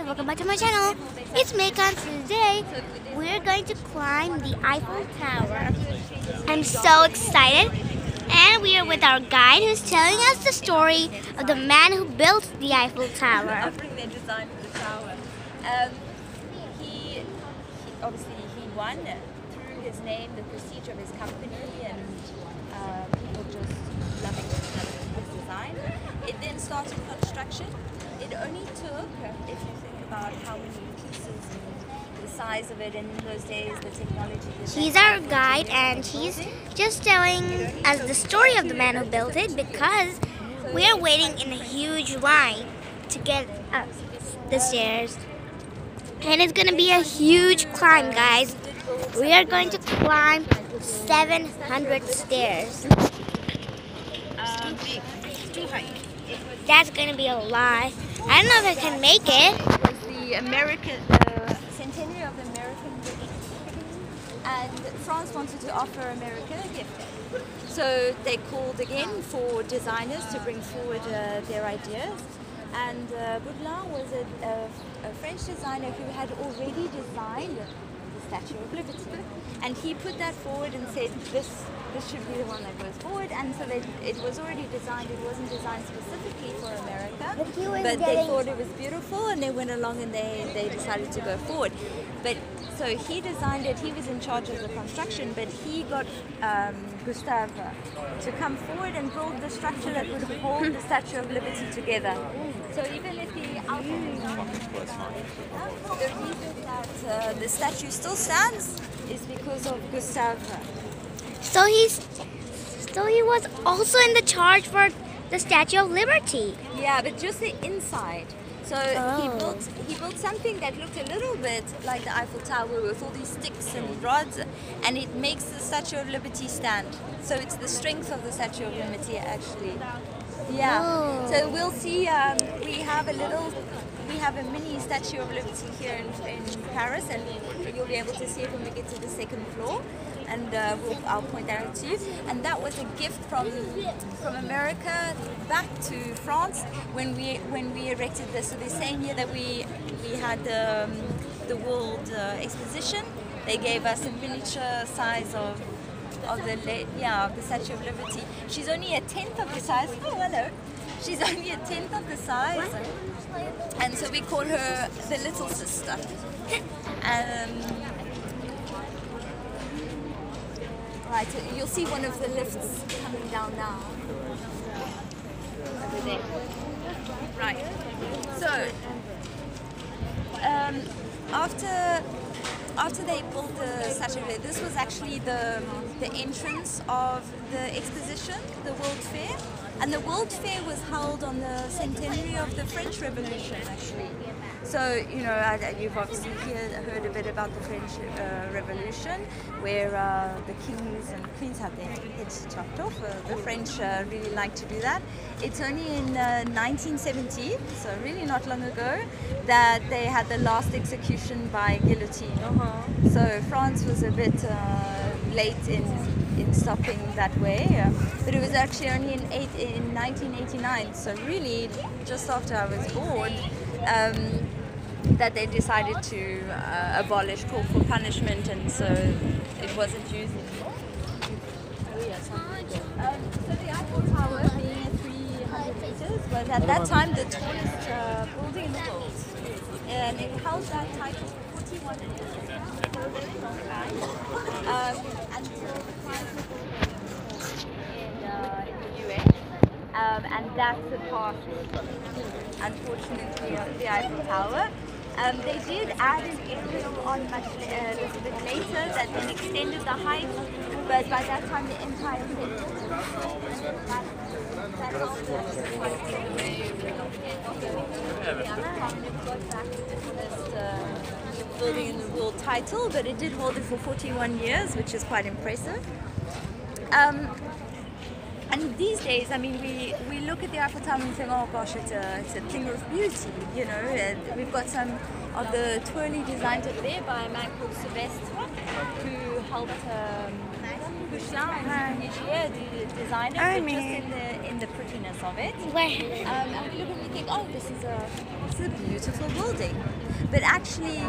welcome back to my channel. It's Megan. Today we're going to climb the Eiffel Tower. I'm so excited, and we are with our guide who's telling us the story of the man who built the Eiffel Tower. Offering their design for the tower. He obviously won through his name, the prestige of his company, and people just loving his design. It then started construction. It only took, if you think about how many pieces and the size of it, and in those days the technology. He's our guide, and he's just telling us the story of the man who built it, because we are waiting in a huge line to get up the stairs. And it's going to be a huge climb, guys. We are going to climb 700 stairs. That's going to be a lot. I don't know if I can make it. It was the American centenary of the American Revolution, and France wanted to offer America a gift. So they called again for designers to bring forward their ideas. And Baudelaire was a French designer who had already designed the Statue of Liberty, and he put that forward and said this should be the one that goes forward. And so it was already designed. It wasn't designed specifically for America, but they thought it was beautiful, and they went along and they decided to go forward. But so he designed it. He was in charge of the construction, but he got Gustave to come forward and build the structure that would hold the Statue of Liberty together. So even if the reason that the statue still stands is because of Gustave. So he was also in the charge for the Statue of Liberty. Yeah, but just the inside. So he built something that looked a little bit like the Eiffel Tower with all these sticks and rods, and it makes the Statue of Liberty stand. So it's the strength of the Statue of Liberty, actually. Yeah. Oh. So we'll see. We have a mini Statue of Liberty here in Paris, and you'll be able to see it when we get to the second floor. And I'll point that out to you. And that was a gift from America back to France when we erected this. So the same year that we had the World Exposition, they gave us a miniature size of the Statue of Liberty. She's only a tenth of the size. Oh, hello. She's only a tenth of the size, and so we call her the little sister. Right, you'll see one of the lifts coming down now. Over there. Right. So, after they built the Statue of Liberty, this was actually the entrance of the exposition, the World Fair. And the World Fair was held on the centenary of the French Revolution, actually. So, you know, you've obviously heard a bit about the French Revolution, where the kings and queens had their heads chopped off. The French really liked to do that. It's only in 1970, so really not long ago, that they had the last execution by guillotine. So France was a bit late in stopping that way, but it was actually only in 1989, so really just after I was born, that they decided to abolish corporal punishment, and so it wasn't used anymore. So the Eiffel Tower, being 300 meters, was at that time the tallest building in the world, and it held that title for 41 years. For a very long time, until the crisis in the US, and that surpassed, unfortunately, the Eiffel Tower. They did add an aerial on much a little bit later that then extended the height, but by that time the Empire building in the world title, but it did hold it for 41 years, which is quite impressive. And these days, I mean, we look at the Eiffel Tower and think, oh gosh, it's a thing of beauty, you know. We've got some of the twirly designs up there by a man called Sylvestre, who push down each year, the designer, but just in the prettiness of it. And we look and we think, oh, this is a beautiful building. But actually,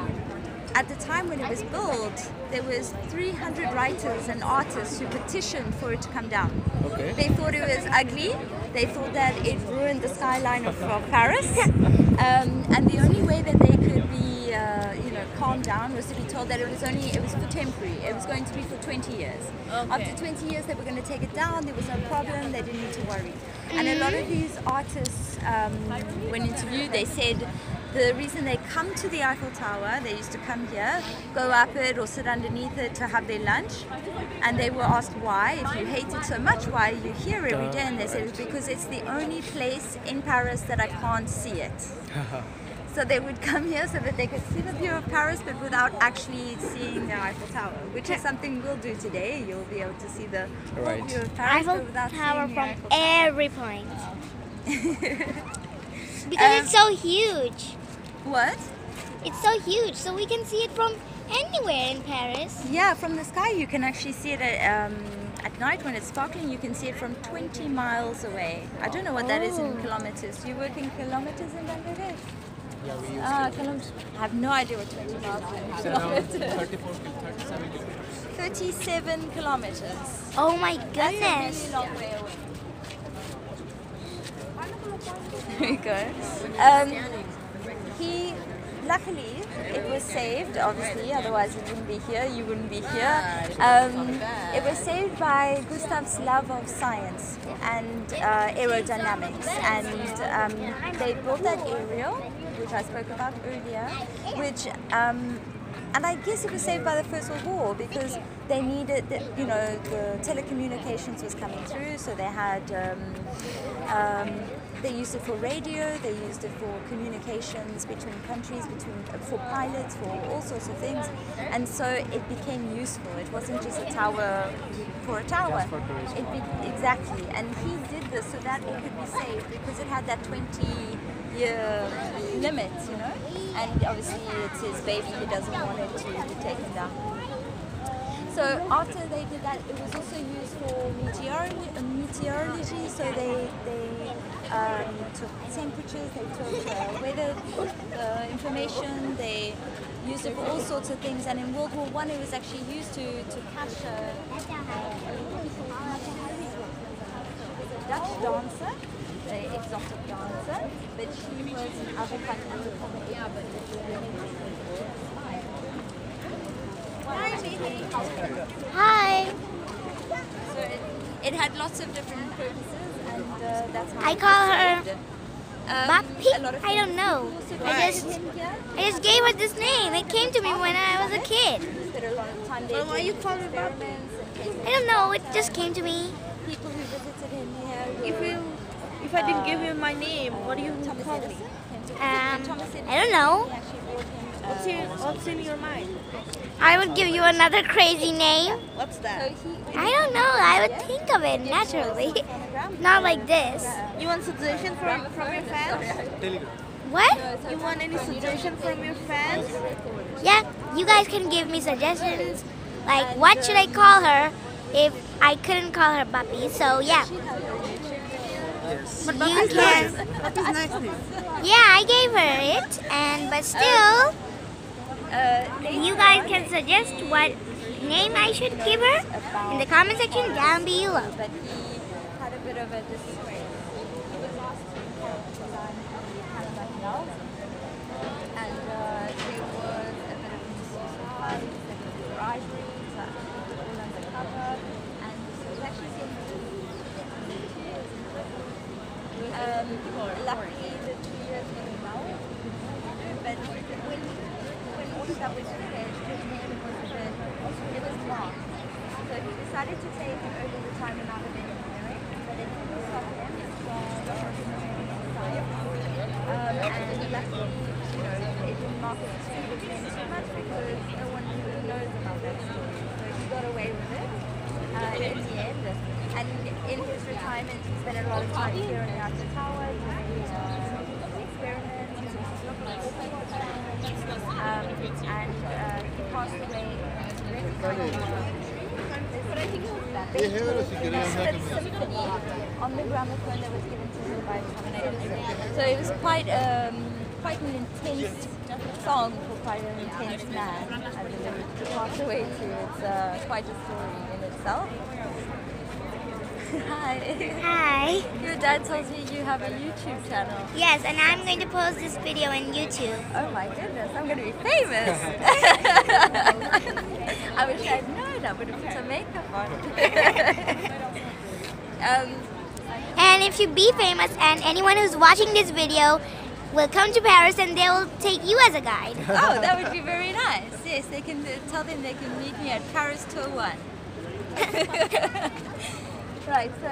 at the time when it was built, there was 300 writers and artists who petitioned for it to come down. Okay. They thought it was ugly. They thought that it ruined the skyline of Paris. And the only way that they could be, calmed down was to be told that it was for temporary. It was going to be for 20 years. Okay. After 20 years, they were going to take it down. There was no problem. They didn't need to worry. And a lot of these artists, when interviewed, they said the reason they come to the Eiffel Tower, they used to come here, go up it or sit underneath it to have their lunch, and they were asked why, if you hate it so much, why are you here every day? And they said it's because it's the only place in Paris that I can't see it. So they would come here so that they could see the view of Paris, but without actually seeing the Eiffel Tower, which is something we'll do today. You'll be able to see the whole view of Paris, Eiffel but without Tower seeing the from Eiffel Tower. every point. Because it's so huge. What? It's so huge, so we can see it from anywhere in Paris. Yeah, from the sky you can actually see it at night when it's sparkling. You can see it from 20 miles away. I don't know what that is in kilometers. Do you work in kilometers in Bangladesh? Yeah, we use Kilometers. I have no idea what 20 miles it's are. around 34 to 37 kilometers. 37 kilometers. Oh my That's a goodness. really long way away. There you go. Luckily, it was saved, obviously, otherwise it wouldn't be here, you wouldn't be here. It was saved by Gustav's love of science and aerodynamics, and they built that aerial, which I spoke about earlier, which and I guess it was saved by the First World War because they needed, the telecommunications was coming through, so they had, they used it for radio, they used it for communications between countries, for pilots, for all sorts of things, and so it became useful. It wasn't just a tower for a tower. Exactly, and he did this so that it could be saved because it had that 20-year limit, and obviously it's his baby, he doesn't want it to be taken down. So after they did that, it was also used for meteorology, so they took temperatures, they took weather information, they used it for all sorts of things, and in World War I it was actually used to catch a Dutch dancer, an exotic dancer, but she was in other countries. Hi. So it had lots of different purposes, and that's how I call her saved it. Bappy? A lot of I don't know. people I also just gave her this name. It came to me when I was a kid. spent a lot of time Well, why you call her Bappy? experiments and I don't know. It just came to me. people who visited him here. If I didn't give you my name, what do you Thomas call me? Edison came to Thomas Edison. I don't know. He actually brought him. What's in your mind? I would give you another crazy name. What's So that? I don't know. I would think of it naturally. Not like this. You want suggestion from your fans? Telegram. What? You want any suggestion from your fans? Yeah, you guys can give me suggestions. Like, what should I call her if I couldn't call her Bappy? So, yeah. Yes. You can. That is nice name. Yeah, I gave her it. But still, you guys can suggest what name I should give her in the comment section down below. But he had a bit of a disgrace. He was asked to design nothing else, and there was a bit of misuse of funds, there was bribery, all undercover, and he was actually sentenced to 2 years in prison. Luckily, the 2 years went well, but when all of that was finished, his name was lost. So he decided to take an early retirement out of engineering, but it didn't stop him from engineering and science. And luckily, it didn't market his name too much because no one really knows about that story. So he got away with it in the end. And in his retirement, he spent a lot of time here in the Eiffel Tower doing experiments, and he passed away. But I think Beethoven's Fifth Symphony on the gramophone that was given to her by Thomas Edison. So it was quite an intense song for quite an intense man. I believe to pass away to. It's quite a story in itself. Hi. Hi. Your dad tells me you have a YouTube channel. Yes, and I'm going to post this video on YouTube. Oh my goodness, I'm going to be famous. I wish I'd known. I would have put some makeup on. And if you be famous and anyone who's watching this video will come to Paris and they will take you as a guide. Oh, that would be very nice. Yes, they can tell them they can meet me at Paris Tour 1. Right, so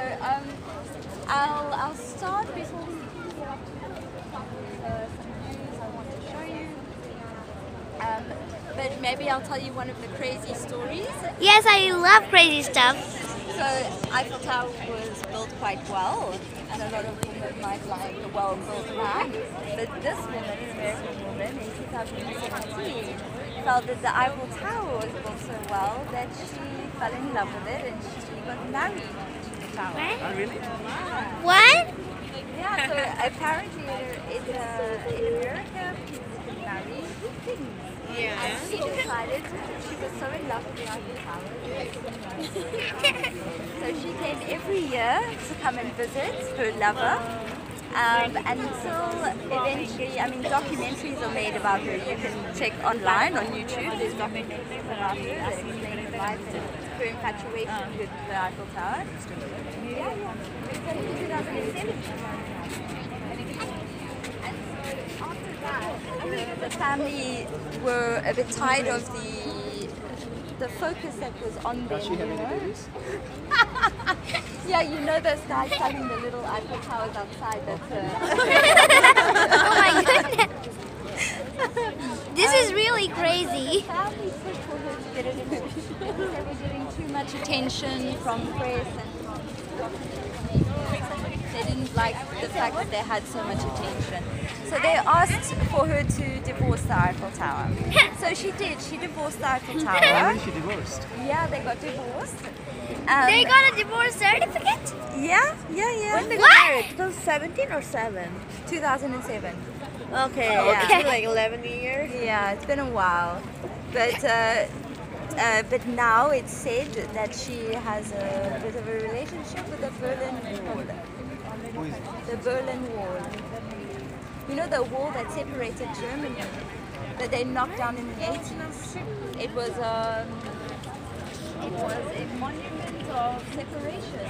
I'll start before we get up to some views I want to show you. But maybe I'll tell you one of the crazy stories. Yes, I love crazy stuff. So Eiffel Tower was built quite well, and a lot of women might like a well-built man. But this woman, an American woman, in 2017, felt that the Eiffel Tower was built so well that she fell in love with it and she got married to the tower. What? Oh, really? What? Yeah, so apparently in America, people can marry things. Yeah. And she decided she was so in love with the Eiffel Tower. So she came every year to come and visit her lover. Until eventually, I mean, documentaries are made about her. You can check online on YouTube. There's documentaries about her that explain her life and her infatuation with the Eiffel Tower. Yeah. It's only 2007. After that, the family were a bit tired of the focus that was on them. Does she have any babies? Yeah, you know those guys selling the little Eiffel Towers outside. That's Oh my goodness. This is really crazy. family pushed for her to get it in. They were getting too much attention from press and from they didn't like the fact that they had so much attention. So they asked for her to divorce the Eiffel Tower. So she did. She divorced the Eiffel When Tower. she divorced? Yeah, they got divorced. They got a divorce certificate? Yeah. When they got What? married? 2017 or 7? 2007. Okay, Yeah. it's been like 11 years. Yeah, it's been a while, but now it's said that she has a bit of a relationship with the Berlin Wall. Who is it? The Berlin Wall. You know the wall that separated Germany that they knocked down in the 80s. It was a monument of separation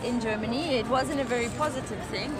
in Germany. It wasn't a very positive thing.